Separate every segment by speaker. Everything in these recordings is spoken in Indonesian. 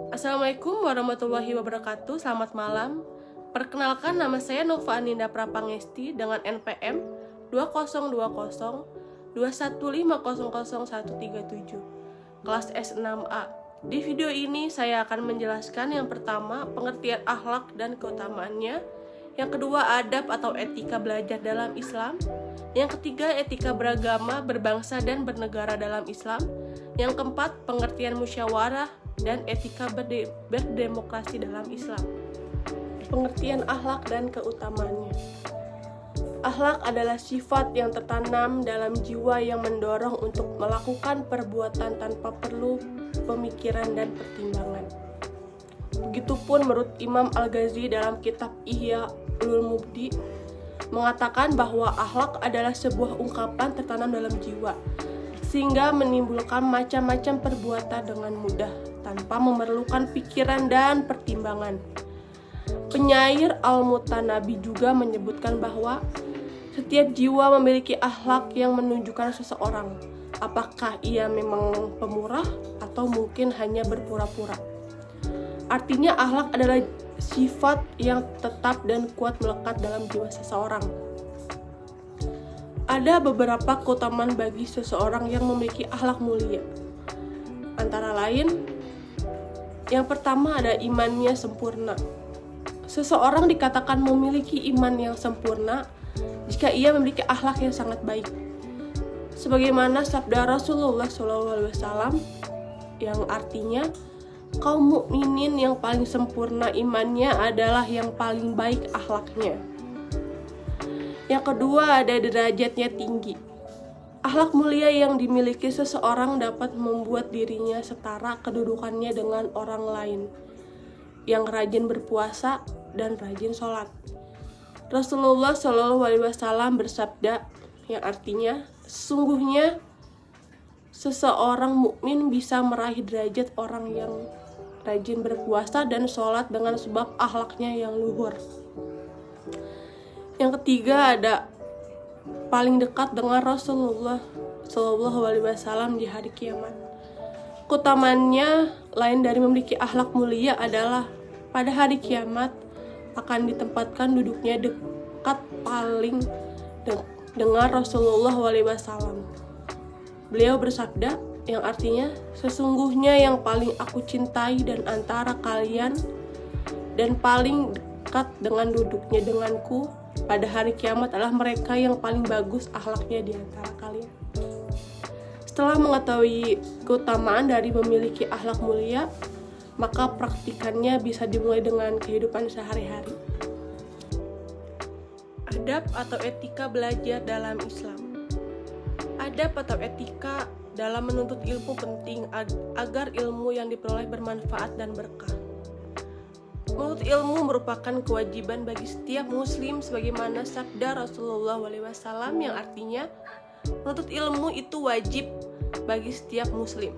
Speaker 1: Assalamualaikum warahmatullahi wabarakatuh. Selamat malam. Perkenalkan, nama saya Nova Aninda Prapangesti dengan NPM 202021500137, kelas S6A. Di video ini saya akan menjelaskan yang pertama, pengertian akhlak dan keutamaannya. Yang kedua, adab atau etika belajar dalam Islam. Yang ketiga, etika beragama, berbangsa, dan bernegara dalam Islam. Yang keempat, pengertian musyawarah dan etika berdemokrasi dalam Islam. Pengertian akhlak dan keutamaannya. Akhlak adalah sifat yang tertanam dalam jiwa yang mendorong untuk melakukan perbuatan tanpa perlu pemikiran dan pertimbangan. Begitupun menurut Imam Al-Ghazali dalam kitab Ihya Ulumuddin mengatakan bahwa akhlak adalah sebuah ungkapan tertanam dalam jiwa, sehingga menimbulkan macam-macam perbuatan dengan mudah tanpa memerlukan pikiran dan pertimbangan. Penyair Al-Mutanabi juga menyebutkan bahwa setiap jiwa memiliki akhlak yang menunjukkan seseorang, apakah ia memang pemurah atau mungkin hanya berpura-pura. Artinya akhlak adalah sifat yang tetap dan kuat melekat dalam jiwa seseorang. Ada beberapa keutamaan bagi seseorang yang memiliki akhlak mulia. Antara lain, yang pertama ada imannya sempurna. Seseorang dikatakan memiliki iman yang sempurna jika ia memiliki akhlak yang sangat baik. Sebagaimana sabda Rasulullah SAW yang artinya, kaum mukminin yang paling sempurna imannya adalah yang paling baik akhlaknya. Yang kedua, ada derajatnya tinggi. Akhlak mulia yang dimiliki seseorang dapat membuat dirinya setara kedudukannya dengan orang lain yang rajin berpuasa dan rajin sholat. Rasulullah SAW bersabda yang artinya, sesungguhnya seseorang mukmin bisa meraih derajat orang yang rajin berpuasa dan sholat dengan sebab akhlaknya yang luhur. Yang ketiga, ada paling dekat dengan Rasulullah SAW di hari kiamat. Keutamaannya lain dari memiliki akhlak mulia adalah pada hari kiamat akan ditempatkan duduknya dekat paling dengan Rasulullah SAW. Beliau bersabda yang artinya, sesungguhnya yang paling aku cintai dan antara kalian dan paling dekat dengan duduknya denganku pada hari kiamat adalah mereka yang paling bagus akhlaknya di antara kalian. Setelah mengetahui keutamaan dari memiliki akhlak mulia, maka praktikannya bisa dimulai dengan kehidupan sehari-hari. Adab atau etika belajar dalam Islam. Adab atau etika dalam menuntut ilmu penting agar ilmu yang diperoleh bermanfaat dan berkah. Menuntut ilmu merupakan kewajiban bagi setiap muslim sebagaimana sabda Rasulullah SAW yang artinya menuntut ilmu itu wajib bagi setiap muslim.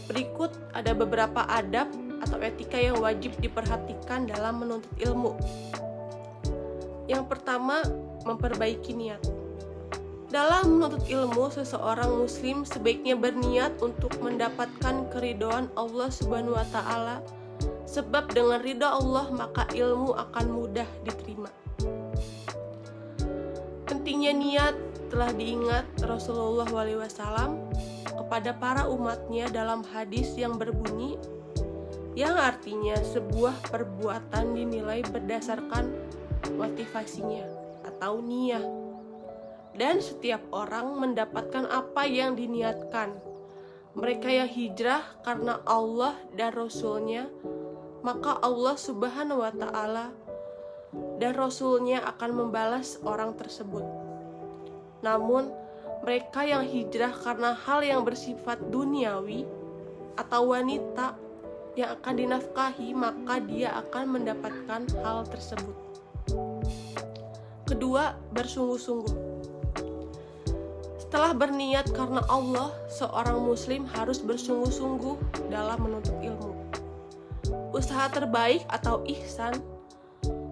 Speaker 1: Berikut ada beberapa adab atau etika yang wajib diperhatikan dalam menuntut ilmu. Yang pertama, memperbaiki niat. Dalam menuntut ilmu, seseorang muslim sebaiknya berniat untuk mendapatkan keridhaan Allah Subhanahu wa taala, sebab dengan ridha Allah maka ilmu akan mudah diterima. Pentingnya niat telah diingat Rasulullah SAW kepada para umatnya dalam hadis yang berbunyi, yang artinya sebuah perbuatan dinilai berdasarkan motivasinya atau niyah, dan setiap orang mendapatkan apa yang diniatkan. Mereka yang hijrah karena Allah dan Rasulnya, maka Allah Subhanahu wa ta'ala dan Rasulnya akan membalas orang tersebut. Namun mereka yang hijrah karena hal yang bersifat duniawi atau wanita yang akan dinafkahi, maka dia akan mendapatkan hal tersebut. Kedua, bersungguh-sungguh. Setelah berniat karena Allah, seorang muslim harus bersungguh-sungguh dalam menuntut ilmu. Usaha terbaik atau ihsan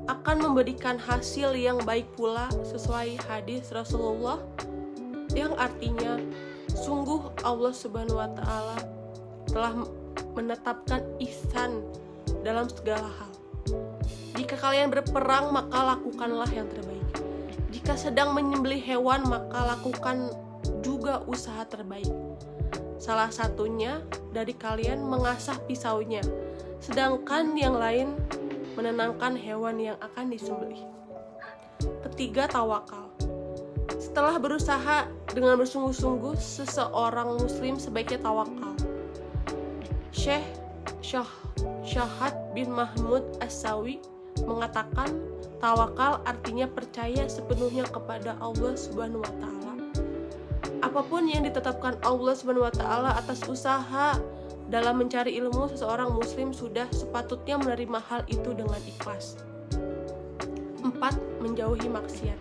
Speaker 1: akan memberikan hasil yang baik pula sesuai hadis Rasulullah yang artinya sungguh Allah Subhanahu wa taala telah menetapkan ihsan dalam segala hal. Jika kalian berperang, maka lakukanlah yang terbaik. Jika sedang menyembelih hewan, maka lakukan juga usaha terbaik. Salah satunya dari kalian mengasah pisaunya, sedangkan yang lain menenangkan hewan yang akan disembelih. Ketiga, tawakal. Setelah berusaha dengan bersungguh-sungguh, seseorang muslim sebaiknya tawakal. Syekh Syahad bin Mahmud As-Sawi mengatakan, tawakal artinya percaya sepenuhnya kepada Allah Subhanahu wa taala. Apapun yang ditetapkan Allah Subhanahu wa taala atas usaha dalam mencari ilmu, seseorang muslim sudah sepatutnya menerima hal itu dengan ikhlas. 4. Menjauhi maksiat.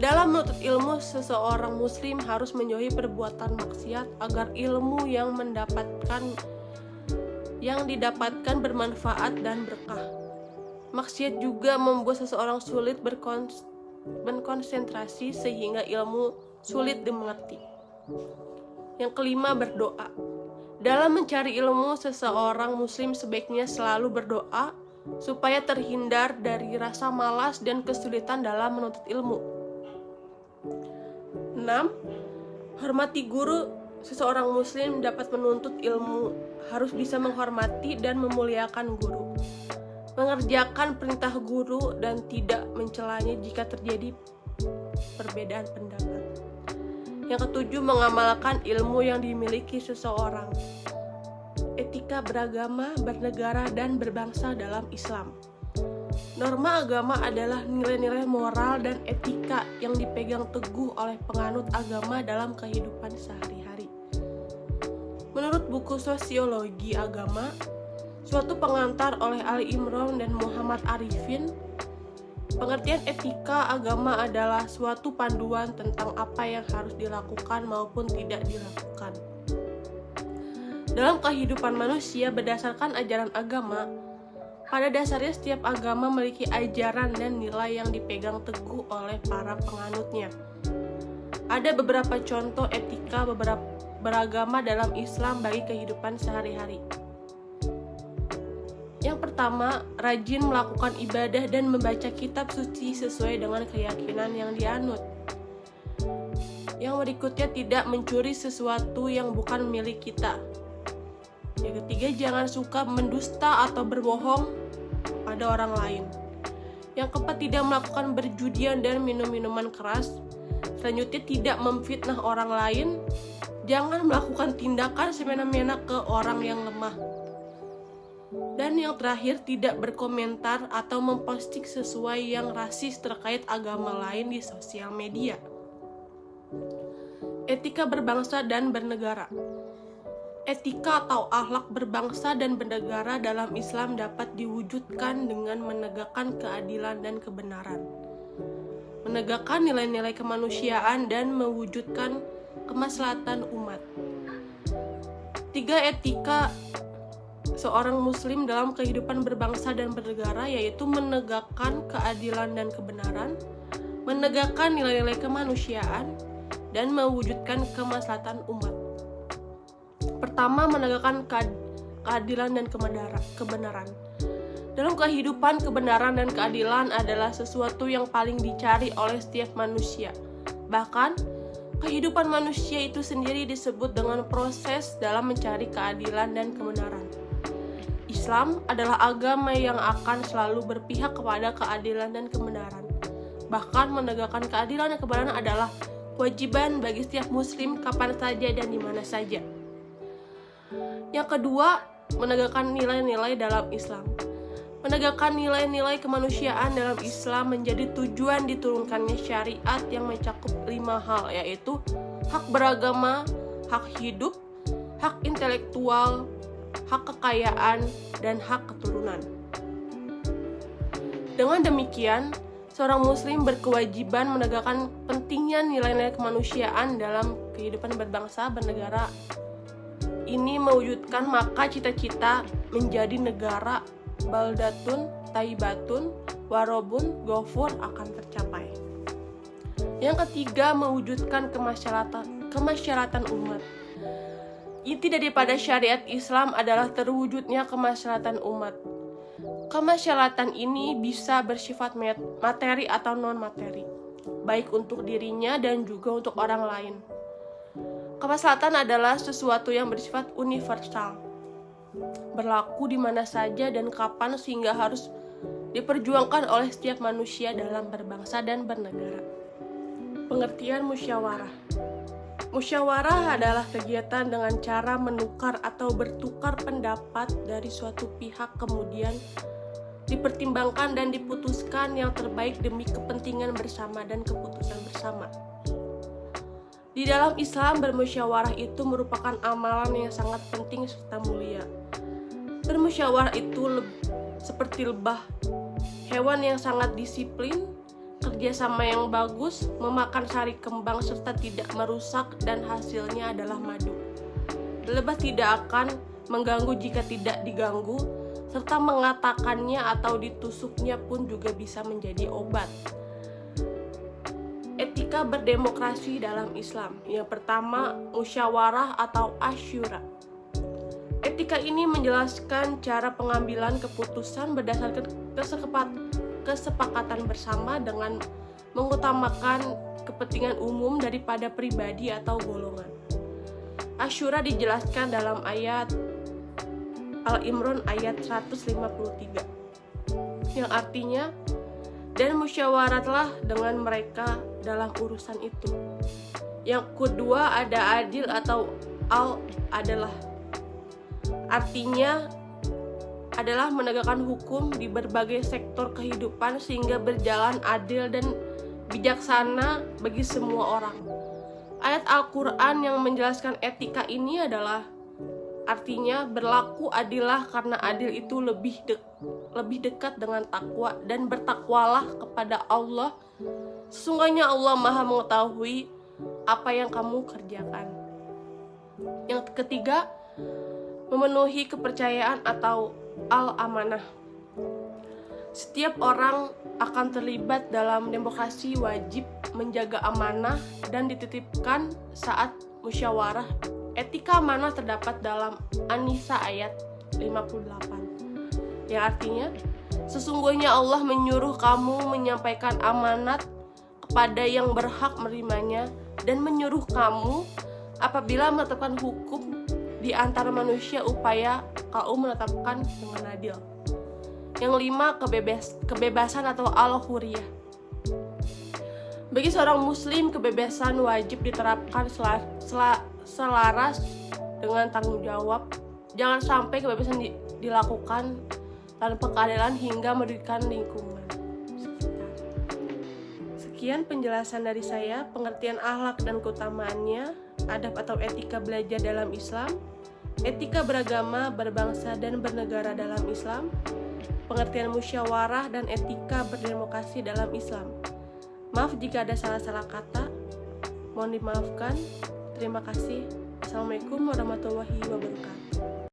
Speaker 1: Dalam menuntut ilmu, seseorang muslim harus menjauhi perbuatan maksiat agar ilmu yang didapatkan bermanfaat dan berkah. Maksiat juga membuat seseorang sulit berkonsentrasi sehingga ilmu sulit dimengerti. Yang kelima, berdoa. Dalam mencari ilmu, seseorang muslim sebaiknya selalu berdoa supaya terhindar dari rasa malas dan kesulitan dalam menuntut ilmu. 6. Hormati guru. Seseorang muslim dapat menuntut ilmu harus bisa menghormati dan memuliakan guru, mengerjakan perintah guru dan tidak mencelanya jika terjadi perbedaan pendapat. Yang ketujuh, mengamalkan ilmu yang dimiliki seseorang. Etika beragama, bernegara, dan berbangsa dalam Islam. Norma agama adalah nilai-nilai moral dan etika yang dipegang teguh oleh penganut agama dalam kehidupan sehari-hari. Menurut buku Sosiologi Agama, suatu pengantar oleh Ali Imran dan Muhammad Arifin, pengertian etika agama adalah suatu panduan tentang apa yang harus dilakukan maupun tidak dilakukan dalam kehidupan manusia berdasarkan ajaran agama. Pada dasarnya setiap agama memiliki ajaran dan nilai yang dipegang teguh oleh para penganutnya. Ada beberapa contoh etika beragama dalam Islam bagi kehidupan sehari-hari. Yang pertama, rajin melakukan ibadah dan membaca kitab suci sesuai dengan keyakinan yang dianut. Yang berikutnya, tidak mencuri sesuatu yang bukan milik kita. Yang ketiga, jangan suka mendusta atau berbohong pada orang lain. Yang keempat, tidak melakukan berjudian dan minum-minuman keras. Selanjutnya, tidak memfitnah orang lain. Jangan melakukan tindakan semena-mena ke orang yang lemah. Dan yang terakhir, tidak berkomentar atau memposting sesuai yang rasis terkait agama lain di sosial media. Etika berbangsa dan bernegara. Etika atau akhlak berbangsa dan bernegara dalam Islam dapat diwujudkan dengan menegakkan keadilan dan kebenaran, menegakkan nilai-nilai kemanusiaan, dan mewujudkan kemaslahatan umat. 3. Etika seorang muslim dalam kehidupan berbangsa dan bernegara, yaitu menegakkan keadilan dan kebenaran, menegakkan nilai-nilai kemanusiaan, dan mewujudkan kemaslahatan umat. Pertama, menegakkan keadilan dan kebenaran. Dalam kehidupan, kebenaran dan keadilan adalah sesuatu yang paling dicari oleh setiap manusia. Bahkan, kehidupan manusia itu sendiri disebut dengan proses dalam mencari keadilan dan kebenaran. Islam adalah agama yang akan selalu berpihak kepada keadilan dan kebenaran. Bahkan menegakkan keadilan dan kebenaran adalah kewajiban bagi setiap muslim kapan saja dan di mana saja. Yang kedua, menegakkan nilai-nilai dalam Islam. Menegakkan nilai-nilai kemanusiaan dalam Islam menjadi tujuan diturunkannya syariat yang mencakup 5 hal, yaitu hak beragama, hak hidup, hak intelektual, hak kekayaan, dan hak keturunan. Dengan demikian, seorang muslim berkewajiban menegakkan pentingnya nilai-nilai kemanusiaan dalam kehidupan berbangsa bernegara. Ini mewujudkan maka cita-cita menjadi negara baldatun, taibatun, warobun, gofur akan tercapai. Yang ketiga, mewujudkan kemasyarakatan umat. Inti daripada syariat Islam adalah terwujudnya kemaslahatan umat. Kemaslahatan ini bisa bersifat materi atau non-materi, baik untuk dirinya dan juga untuk orang lain. Kemaslahatan adalah sesuatu yang bersifat universal, berlaku di mana saja dan kapan sehingga harus diperjuangkan oleh setiap manusia dalam berbangsa dan bernegara. Pengertian musyawarah. Musyawarah adalah kegiatan dengan cara menukar atau bertukar pendapat dari suatu pihak kemudian dipertimbangkan dan diputuskan yang terbaik demi kepentingan bersama dan keputusan bersama. Di dalam Islam, bermusyawarah itu merupakan amalan yang sangat penting serta mulia. Bermusyawarah itu seperti lebah, hewan yang sangat disiplin, kerjasama yang bagus, memakan sari kembang serta tidak merusak dan hasilnya adalah madu. Lebah tidak akan mengganggu jika tidak diganggu, serta mengatakannya atau ditusuknya pun juga bisa menjadi obat. Etika berdemokrasi dalam Islam. Yang pertama, musyawarah atau asyura. Etika ini menjelaskan cara pengambilan keputusan berdasarkan kesepakatan bersama dengan mengutamakan kepentingan umum daripada pribadi atau golongan. Asyura dijelaskan dalam ayat Al-Imran ayat 153 yang artinya, dan musyawaratlah dengan mereka dalam urusan itu. Yang kedua ada adil atau adalah artinya adalah menegakkan hukum di berbagai sektor kehidupan sehingga berjalan adil dan bijaksana bagi semua orang. Ayat Al-Quran yang menjelaskan etika ini adalah artinya berlaku adillah karena adil itu lebih dekat dengan takwa dan bertakwalah kepada Allah. Sesungguhnya Allah Maha mengetahui apa yang kamu kerjakan. Yang ketiga, memenuhi kepercayaan atau al-amanah. Setiap orang akan terlibat dalam demokrasi wajib menjaga amanah dan dititipkan saat musyawarah. Etika amanah terdapat dalam An-Nisa ayat 58 yang artinya, sesungguhnya Allah menyuruh kamu menyampaikan amanat kepada yang berhak menerimanya dan menyuruh kamu apabila menetapkan hukum di antara manusia upaya kau menetapkan dengan adil. Yang lima, kebebasan atau al-huriyah. Bagi seorang muslim, kebebasan wajib diterapkan selaras dengan tanggung jawab. Jangan sampai kebebasan dilakukan tanpa keadilan hingga merugikan lingkungan sekitar. Sekian penjelasan dari saya, pengertian akhlak dan keutamaannya, adab atau etika belajar dalam Islam, etika beragama, berbangsa, dan bernegara dalam Islam, pengertian musyawarah, dan etika berdemokrasi dalam Islam. Maaf jika ada salah-salah kata, mohon dimaafkan. Terima kasih. Assalamualaikum warahmatullahi wabarakatuh.